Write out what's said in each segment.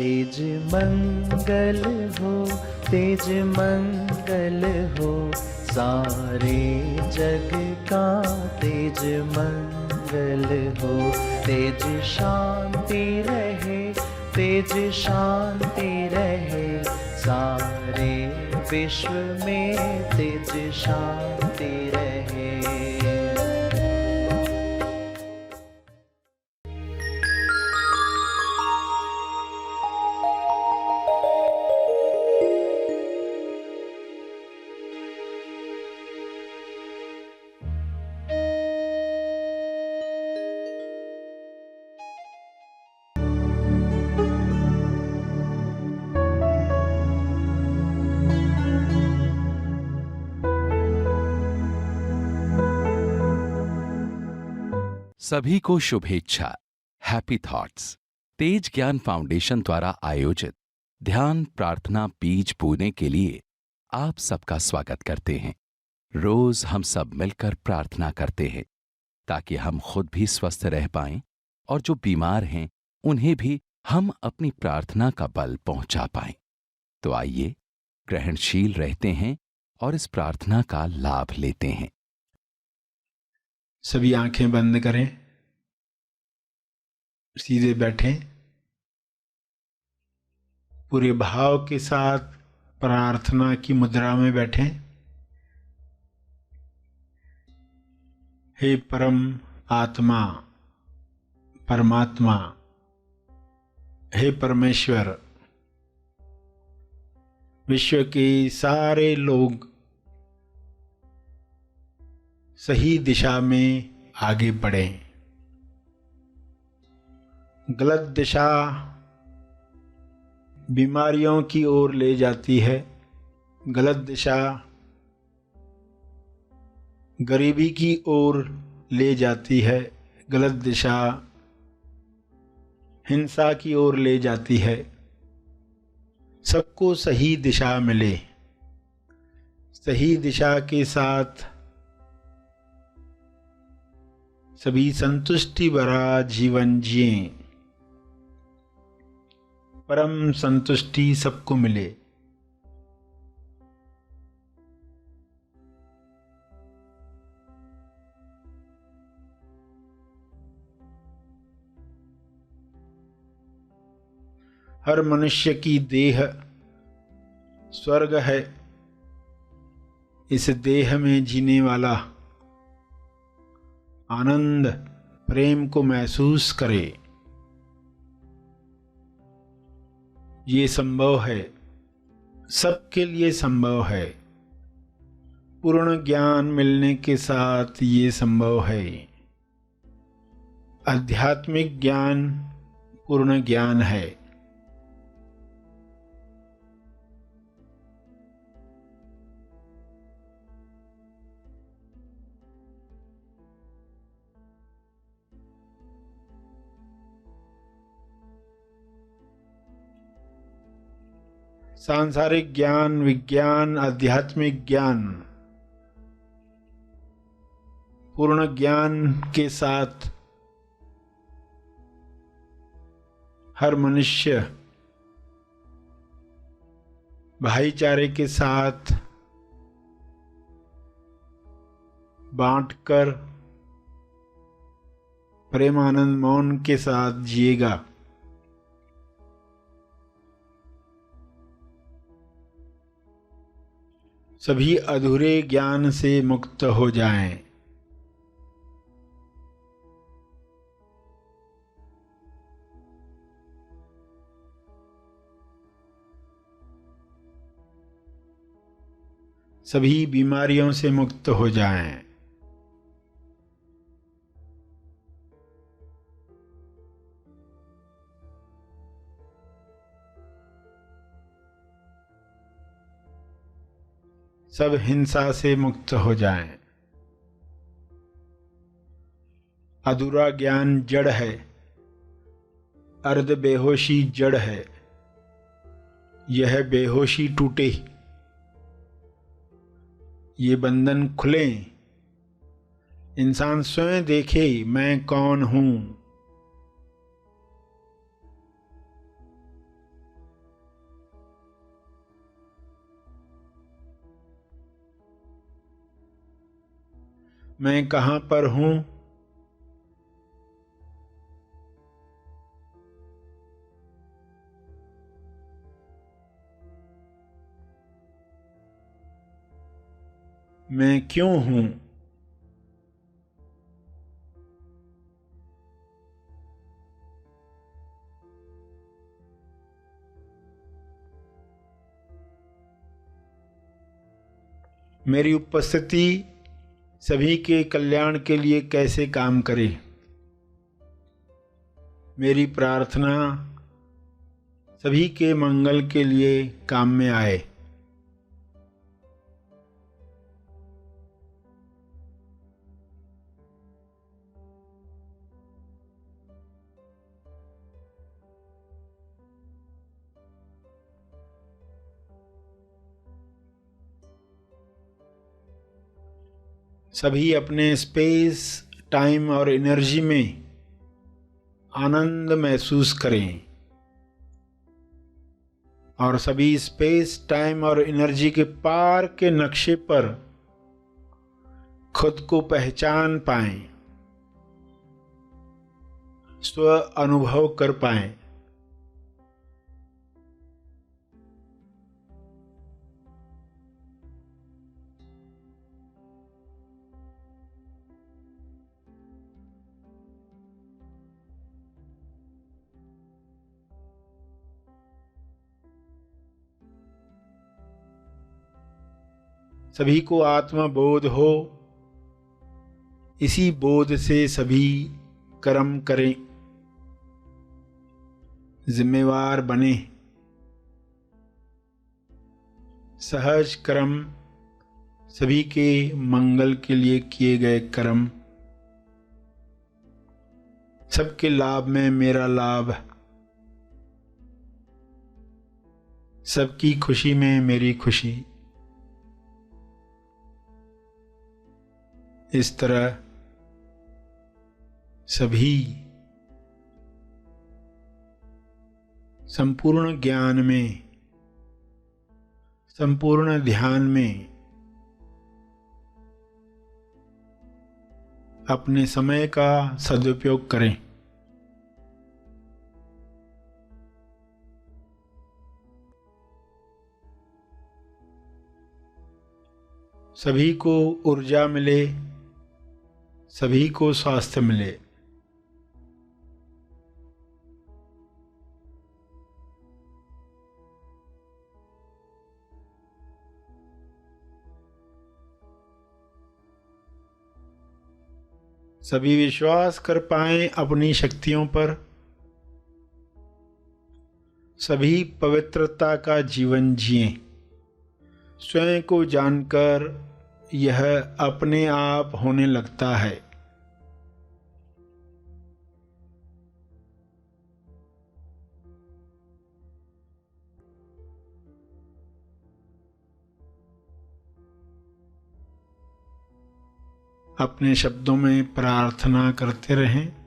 तेज मंगल हो, तेज मंगल हो, सारे जग का तेज मंगल हो। तेज शांति रहे, तेज शांति रहे, सारे विश्व में तेज शांति रहे। सभी को शुभेच्छा। हैप्पी थॉट्स तेज ज्ञान फाउंडेशन द्वारा आयोजित ध्यान प्रार्थना बीज बोने के लिए आप सबका स्वागत करते हैं। रोज हम सब मिलकर प्रार्थना करते हैं ताकि हम खुद भी स्वस्थ रह पाएं और जो बीमार हैं उन्हें भी हम अपनी प्रार्थना का बल पहुंचा पाएं। तो आइए ग्रहणशील रहते हैं और इस प्रार्थना का लाभ लेते हैं। सभी आंखें बंद करें, सीधे बैठें, पूरे भाव के साथ प्रार्थना की मुद्रा में बैठें। हे परम आत्मा, परमात्मा, हे परमेश्वर, विश्व के सारे लोग सही दिशा में आगे बढ़ें। गलत दिशा बीमारियों की ओर ले जाती है, गलत दिशा गरीबी की ओर ले जाती है, गलत दिशा हिंसा की ओर ले जाती है। सबको सही दिशा मिले, सही दिशा के साथ सभी संतुष्टि भरा जीवन जिएं, परम संतुष्टि सबको मिले। हर मनुष्य की देह स्वर्ग है। इस देह में जीने वाला आनंद प्रेम को महसूस करे। ये संभव है, सबके लिए संभव है। पूर्ण ज्ञान मिलने के साथ ये संभव है। आध्यात्मिक ज्ञान पूर्ण ज्ञान है। सांसारिक ज्ञान, विज्ञान, आध्यात्मिक ज्ञान पूर्ण ज्ञान के साथ हर मनुष्य भाईचारे के साथ बांटकर प्रेमानंद मौन के साथ जिएगा। सभी अधूरे ज्ञान से मुक्त हो जाएं। सभी बीमारियों से मुक्त हो जाएं। सब हिंसा से मुक्त हो जाएं। अधूरा ज्ञान जड़ है, अर्ध बेहोशी जड़ है। यह बेहोशी टूटे, ये बंधन खुले, इंसान स्वयं देखे मैं कौन हूं। मैं कहाँ पर हूँ? मैं क्यों हूँ? मेरी उपस्थिति सभी के कल्याण के लिए कैसे काम करे? मेरी प्रार्थना सभी के मंगल के लिए काम में आए। सभी अपने स्पेस, टाइम और एनर्जी में आनंद महसूस करें और सभी स्पेस, टाइम और एनर्जी के पार के नक्शे पर खुद को पहचान पाएं, स्व अनुभव कर पाएं। सभी को आत्मबोध हो, इसी बोध से सभी कर्म करें, जिम्मेवार बने। सहज कर्म सभी के मंगल के लिए किए गए कर्म। सबके लाभ में मेरा लाभ, सबकी खुशी में मेरी खुशी। इस तरह सभी संपूर्ण ज्ञान में, संपूर्ण ध्यान में अपने समय का सदुपयोग करें। सभी को ऊर्जा मिले, सभी को स्वास्थ्य मिले। सभी विश्वास कर पाएं अपनी शक्तियों पर। सभी पवित्रता का जीवन जिएं। स्वयं को जानकर यह अपने आप होने लगता है। अपने शब्दों में प्रार्थना करते रहें।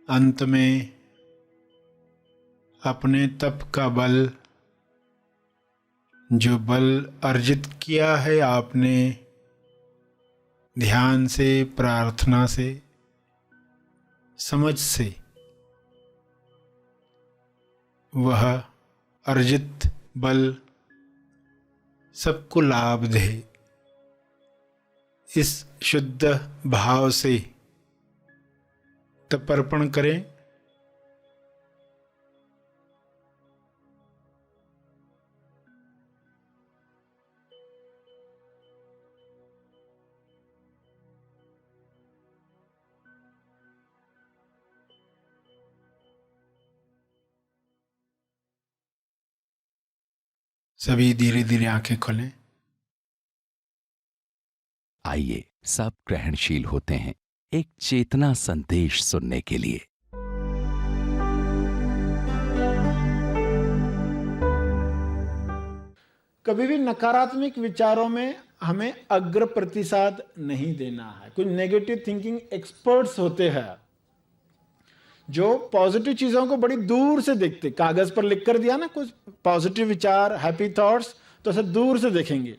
अंत में अपने तप का बल, जो बल अर्जित किया है आपने ध्यान से, प्रार्थना से, समझ से, वह अर्जित बल सबको लाभ दे। इस शुद्ध भाव से तर्पण करें। सभी धीरे धीरे आंखें खोलें। आइए सब ग्रहणशील होते हैं एक चेतना संदेश सुनने के लिए। कभी भी नकारात्मक विचारों में हमें अग्र प्रतिसाद नहीं देना है। कुछ नेगेटिव थिंकिंग एक्सपर्ट्स होते हैं जो पॉजिटिव चीजों को बड़ी दूर से देखते, कागज पर लिख कर दिया ना कुछ पॉजिटिव विचार, हैप्पी थॉट्स, तो सब दूर से देखेंगे,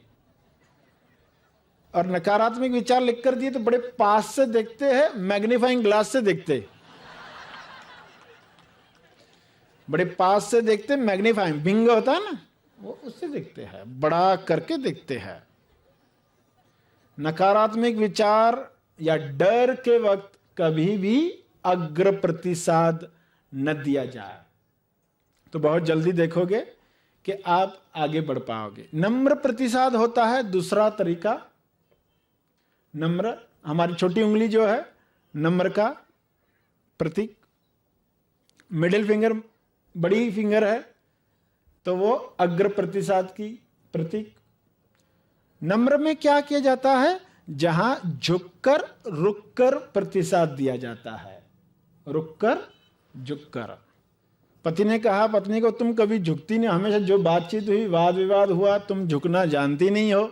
और नकारात्मक विचार लिख कर दिए तो बड़े पास से देखते हैं, मैग्नीफाइंग ग्लास से देखते, बड़े पास से देखते, मैग्नीफाइंग बिंग होता है ना, वो उससे देखते हैं, बड़ा करके देखते हैं। नकारात्मक विचार या डर के वक्त कभी भी अग्र प्रतिसाद न दिया जाए, तो बहुत जल्दी देखोगे कि आप आगे बढ़ पाओगे। नम्र प्रतिसाद होता है दूसरा तरीका। नम्र, हमारी छोटी उंगली जो है नम्र का प्रतीक, मिडिल फिंगर बड़ी फिंगर है तो वो अग्र प्रतिसाद की प्रतीक। नम्र में क्या किया जाता है? जहां झुककर रुककर प्रतिसाद दिया जाता है, रुककर झुककर। पति ने कहा पत्नी को, तुम कभी झुकती नहीं, हमेशा जो बातचीत हुई, वाद विवाद हुआ, तुम झुकना जानती नहीं हो,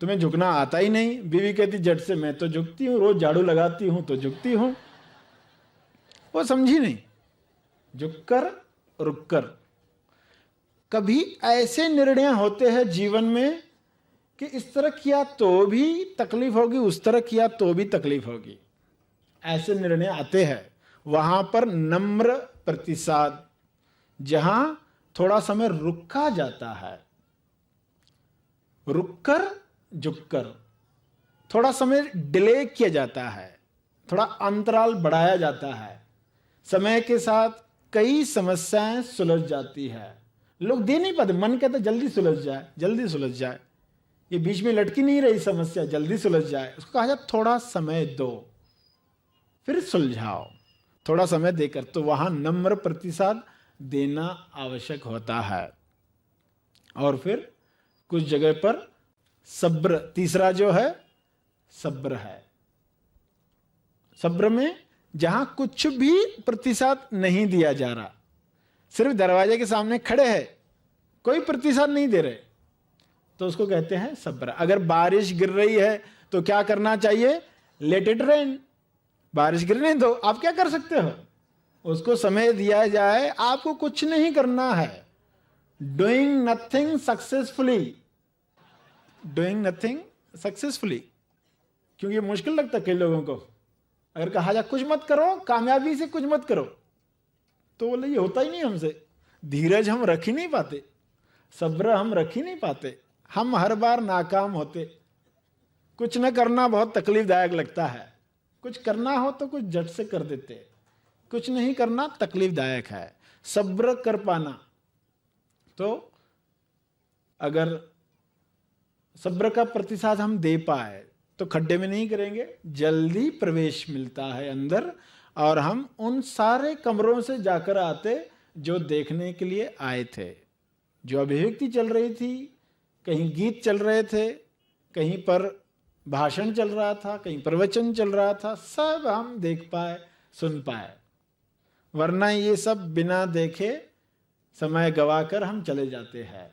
तुम्हें झुकना आता ही नहीं। बीवी कहती झट से, मैं तो झुकती हूं, रोज झाड़ू लगाती हूं तो झुकती हूं। वो समझी नहीं, झुककर रुककर। कभी ऐसे निर्णय होते हैं जीवन में कि इस तरह किया तो भी तकलीफ होगी, उस तरह किया तो भी तकलीफ होगी, ऐसे निर्णय आते हैं। वहां पर नम्र प्रतिसाद, जहां थोड़ा समय रुका जाता है, रुककर झुककर, थोड़ा समय डिले किया जाता है, थोड़ा अंतराल बढ़ाया जाता है। समय के साथ कई समस्याएं सुलझ जाती है, लोग दे नहीं पाते, मन कहता जल्दी सुलझ जाए, जल्दी सुलझ जाए, ये बीच में लटकी नहीं रही समस्या, जल्दी सुलझ जाए। उसको कहा जाए थोड़ा समय दो, फिर सुलझाओ, थोड़ा समय देकर। तो वहां नम्र प्रतिसाद देना आवश्यक होता है। और फिर कुछ जगह पर सब्र, तीसरा जो है सब्र है। सब्र में जहां कुछ भी प्रतिसाद नहीं दिया जा रहा, सिर्फ दरवाजे के सामने खड़े हैं, कोई प्रतिसाद नहीं दे रहे, तो उसको कहते हैं सब्र। अगर बारिश गिर रही है तो क्या करना चाहिए? लेट इट रेन, बारिश गिरने दो। आप क्या कर सकते हो? उसको समय दिया जाए, आपको कुछ नहीं करना है। Doing nothing successfully, doing nothing successfully, क्योंकि ये मुश्किल लगता है कई लोगों को। अगर कहा जाए कुछ मत करो, कामयाबी से कुछ मत करो, तो बोले ये होता ही नहीं हमसे। धीरज हम रख ही नहीं पाते, सब्र हम रख ही नहीं पाते, हम हर बार नाकाम होते। कुछ न करना बहुत तकलीफदायक लगता है, कुछ करना हो तो कुछ झट से कर देते, कुछ नहीं करना तकलीफदायक है। सब्र कर पाना, तो अगर सब्र का प्रतिसाद हम दे पाए तो खड्डे में नहीं करेंगे, जल्दी प्रवेश मिलता है अंदर, और हम उन सारे कमरों से जाकर आते जो देखने के लिए आए थे। जो अभिव्यक्ति चल रही थी, कहीं गीत चल रहे थे, कहीं पर भाषण चल रहा था, कहीं प्रवचन चल रहा था, सब हम देख पाए, सुन पाए। वरना ये सब बिना देखे समय गवाकर हम चले जाते हैं।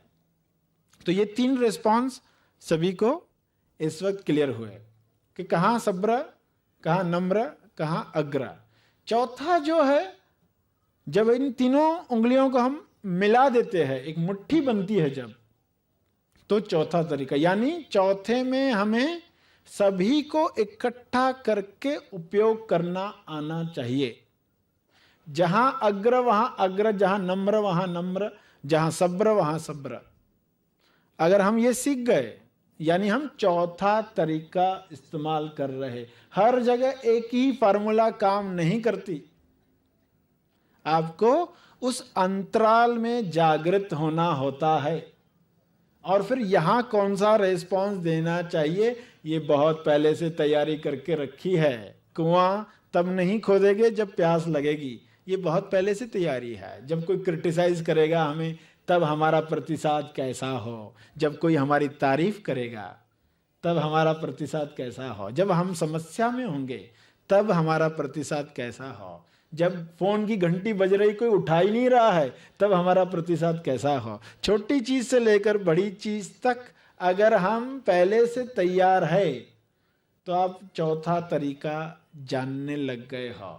तो ये 3 रिस्पॉन्स सभी को इस वक्त क्लियर हुए कि कहाँ सब्र, कहाँ नम्र, कहाँ अग्र। चौथा जो है, जब इन तीनों उंगलियों को हम मिला देते हैं, एक मुट्ठी बनती है जब, तो चौथा तरीका, यानी चौथे में हमें सभी को इकट्ठा करके उपयोग करना आना चाहिए। जहां अग्र वहां अग्र, जहां नम्र वहां नम्र, जहां सब्र वहां सब्र। अगर हम ये सीख गए, यानी हम चौथा तरीका इस्तेमाल कर रहे। हर जगह एक ही फार्मूला काम नहीं करती, आपको उस अंतराल में जागृत होना होता है। और फिर यहां कौन सा रेस्पॉन्स देना चाहिए, ये बहुत पहले से तैयारी करके रखी है। कुआं तब नहीं खोदेंगे जब प्यास लगेगी, ये बहुत पहले से तैयारी है। जब कोई क्रिटिसाइज करेगा हमें, तब हमारा प्रतिसाद कैसा हो। जब कोई हमारी तारीफ करेगा, तब हमारा प्रतिसाद कैसा हो। जब हम समस्या में होंगे, तब हमारा प्रतिसाद कैसा हो। जब फोन की घंटी बज रही, कोई उठा ही नहीं रहा है, तब हमारा प्रतिसाद कैसा हो। छोटी चीज से लेकर बड़ी चीज तक अगर हम पहले से तैयार है तो आप चौथा तरीका जानने लग गए हो।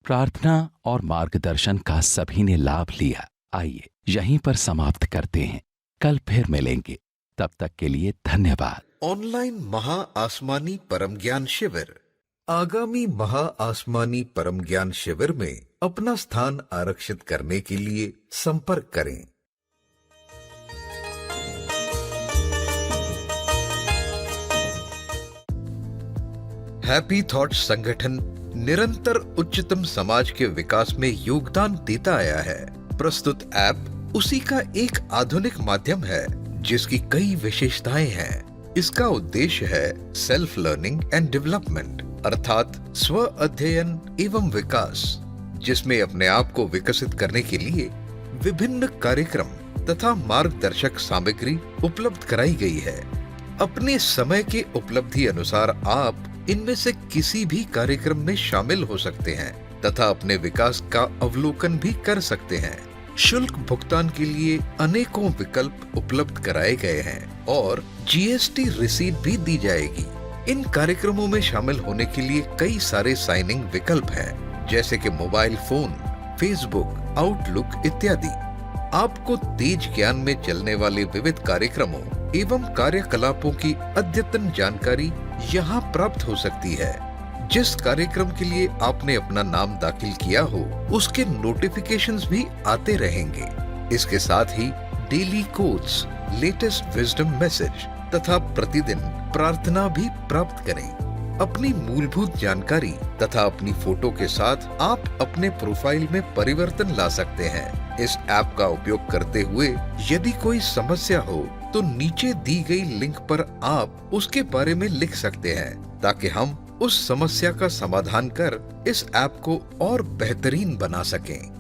प्रार्थना और मार्गदर्शन का सभी ने लाभ लिया। आइए यहीं पर समाप्त करते हैं, कल फिर मिलेंगे। तब तक के लिए धन्यवाद। ऑनलाइन महा आसमानी परम ज्ञान शिविर। आगामी महा आसमानी परम ज्ञान शिविर में अपना स्थान आरक्षित करने के लिए संपर्क करें। हैप्पी थॉट्स संगठन निरंतर उच्चतम समाज के विकास में योगदान देता आया है। प्रस्तुत ऐप उसी का एक आधुनिक माध्यम है जिसकी कई विशेषताएं हैं। इसका उद्देश्य है सेल्फ लर्निंग एंड डेवलपमेंट, अर्थात स्व अध्ययन एवं विकास, जिसमें अपने आप को विकसित करने के लिए विभिन्न कार्यक्रम तथा मार्गदर्शक सामग्री उपलब्ध कराई गई है। अपने समय के उपलब्धि अनुसार आप इनमें से किसी भी कार्यक्रम में शामिल हो सकते हैं तथा अपने विकास का अवलोकन भी कर सकते हैं। शुल्क भुगतान के लिए अनेकों विकल्प उपलब्ध कराए गए हैं और जीएसटी रिसीट भी दी जाएगी। इन कार्यक्रमों में शामिल होने के लिए कई सारे साइनिंग विकल्प हैं, जैसे कि मोबाइल फोन, फेसबुक, आउटलुक इत्यादि। आपको तेज ज्ञान में चलने वाले विविध कार्यक्रमों एवं कार्यकलापों की अद्यतन जानकारी यहाँ प्राप्त हो सकती है। जिस कार्यक्रम के लिए आपने अपना नाम दाखिल किया हो उसके नोटिफिकेशंस भी आते रहेंगे। इसके साथ ही daily quotes, latest wisdom message तथा प्रतिदिन प्रार्थना भी प्राप्त करें। अपनी मूलभूत जानकारी तथा अपनी फोटो के साथ आप अपने प्रोफाइल में परिवर्तन ला सकते हैं। इस ऐप का उपयोग करते हुए यदि कोई समस्या हो तो नीचे दी गई लिंक पर आप उसके बारे में लिख सकते हैं, ताकि हम उस समस्या का समाधान कर इस ऐप को और बेहतरीन बना सकें।